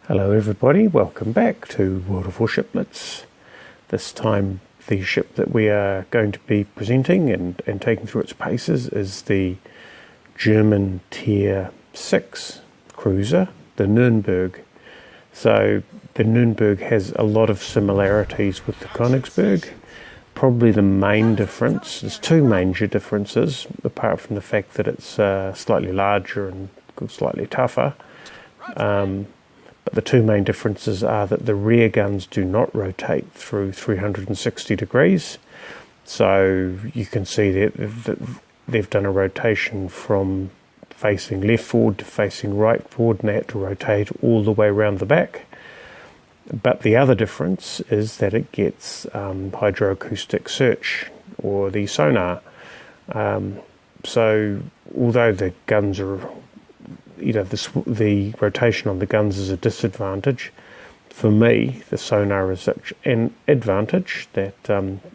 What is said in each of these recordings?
Hello everybody, welcome back to World of Warships Blitz. This time the ship that we are going to be presenting and taking through its paces is the German Tier 6 cruiser, the Nürnberg. So the Nürnberg has a lot of similarities with the Königsberg. Probably the main difference, there's two major differences, apart from the fact that it's slightly larger and slightly tougher. But the two main differences are that the rear guns do not rotate through 360 degrees. So you can see that they've done a rotation from facing left forward to facing right forward, and they had to rotate all the way around the back. But the other difference is that it gets hydroacoustic search, or the sonar. So although the guns are, the rotation on the guns is a disadvantage, for me the sonar is such an advantage that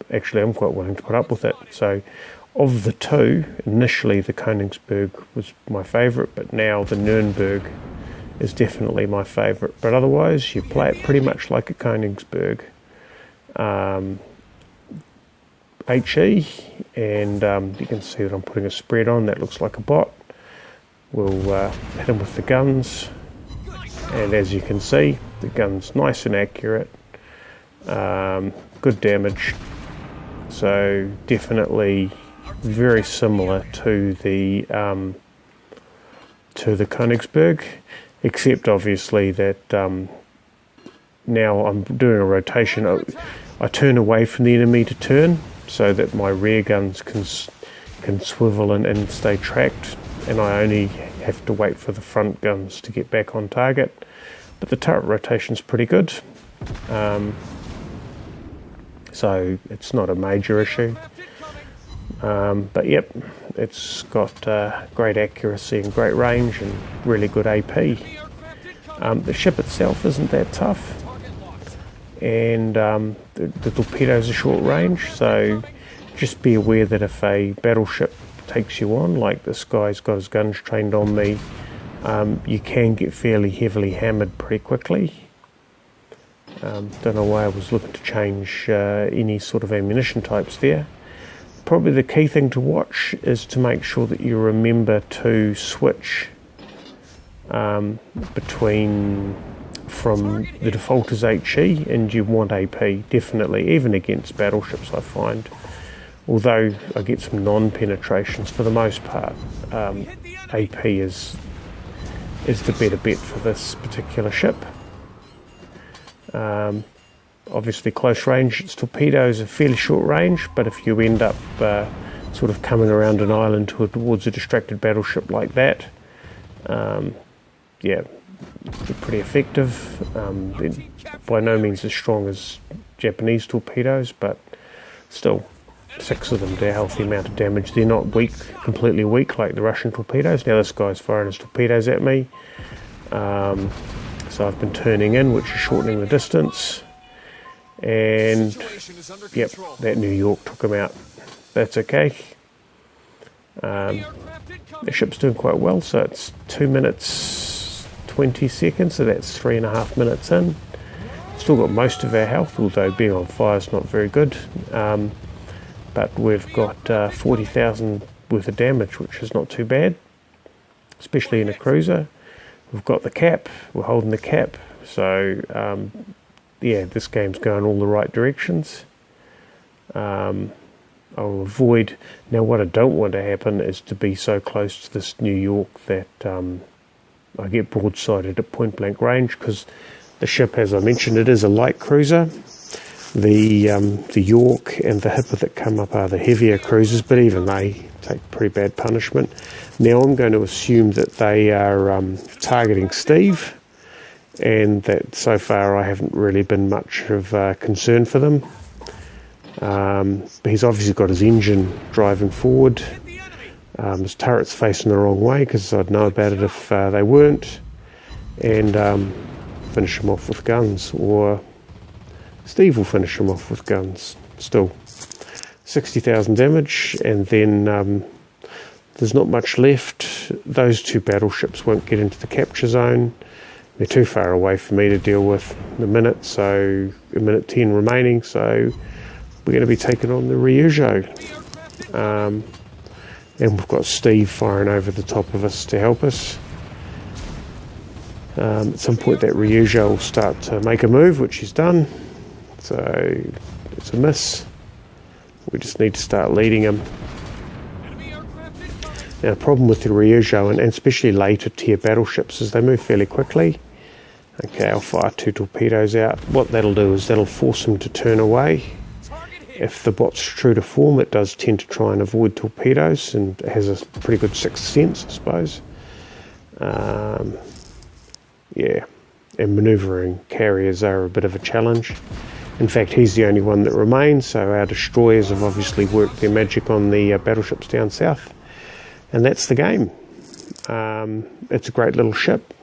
actually I'm quite willing to put up with it. So of the two, initially the Königsberg was my favourite, but now the Nürnberg is definitely my favourite. But otherwise you play it pretty much like a Königsberg. HE, and you can see that I'm putting a spread on that looks like a bot. We'll hit him with the guns, and as you can see, the gun's nice and accurate, good damage, so definitely very similar to the Königsberg, except obviously that now I'm doing a rotation. I turn away from the enemy to turn so that my rear guns can swivel and stay tracked, and I only have to wait for the front guns to get back on target. But the turret rotation's pretty good, so it's not a major issue. But yep, it's got great accuracy and great range and really good AP. The ship itself isn't that tough, and the torpedoes are short range, so just be aware that if a battleship takes you on, like this guy's got his guns trained on me, you can get fairly heavily hammered pretty quickly. Don't know why I was looking to change any sort of ammunition types there. Probably the key thing to watch is to make sure that you remember to switch from the default is HE, and you want AP, definitely, even against battleships I find. Although I get some non-penetrations, for the most part, AP is the better bet for this particular ship. Obviously close range, its torpedoes are fairly short range, but if you end up sort of coming around an island towards a distracted battleship like that, yeah, they're pretty effective. They're by no means as strong as Japanese torpedoes, but still, 6 of them do a healthy amount of damage. They're not weak, completely weak like the Russian torpedoes. Now this guy's firing his torpedoes at me, so I've been turning in, which is shortening the distance, and yep, that New York took him out. That's okay. The ship's doing quite well, so it's 2 minutes 20 seconds, so that's 3.5 minutes in. Still got most of our health, although being on fire is not very good. But we've got 40,000 worth of damage, which is not too bad, especially in a cruiser. We've got the cap, we're holding the cap, so yeah, this game's going all the right directions. I'll avoid, now what I don't want to happen is to be so close to this New York that I get broadsided at point blank range, because the ship, as I mentioned, it is a light cruiser. The York and the Hipper that come up are the heavier cruisers, but even they take pretty bad punishment. Now I'm going to assume that they are targeting Steve, and that so far I haven't really been much of concern for them. But he's obviously got his engine driving forward. His turret's facing the wrong way, because I'd know about it if they weren't, and finish him off with guns, or Steve will finish him off with guns. Still 60,000 damage, and then there's not much left. Those two battleships won't get into the capture zone. They're too far away for me to deal with in a minute, so a minute 10 remaining, so we're going to be taking on the Ryujo. And we've got Steve firing over the top of us to help us. At some point that Ryujo will start to make a move, which he's done, so it's a miss. We just need to start leading him. Now the problem with the Ryujo, and especially later tier battleships, is they move fairly quickly. Okay, I'll fire 2 torpedoes out. What that'll do is that'll force him to turn away. If the bot's true to form, it does tend to try and avoid torpedoes, and it has a pretty good sixth sense, I suppose. Yeah, and manoeuvring carriers are a bit of a challenge. In fact, he's the only one that remains, so our destroyers have obviously worked their magic on the battleships down south. And that's the game. It's a great little ship.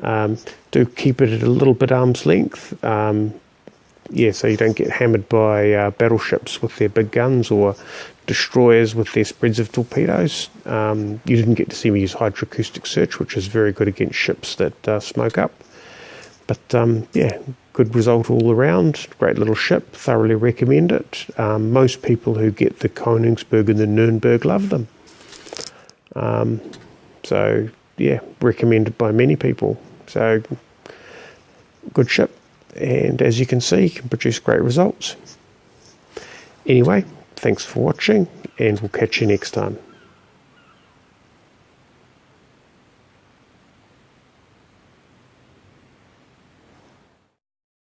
Do keep it at a little bit arm's length. Yeah, so you don't get hammered by battleships with their big guns or destroyers with their spreads of torpedoes. You didn't get to see me use hydroacoustic search, which is very good against ships that smoke up. But yeah, good result all around. Great little ship. Thoroughly recommend it. Most people who get the Königsberg and the Nürnberg love them. So yeah, recommended by many people. So good ship, and as you can see, can produce great results. Anyway, thanks for watching, and we'll catch you next time.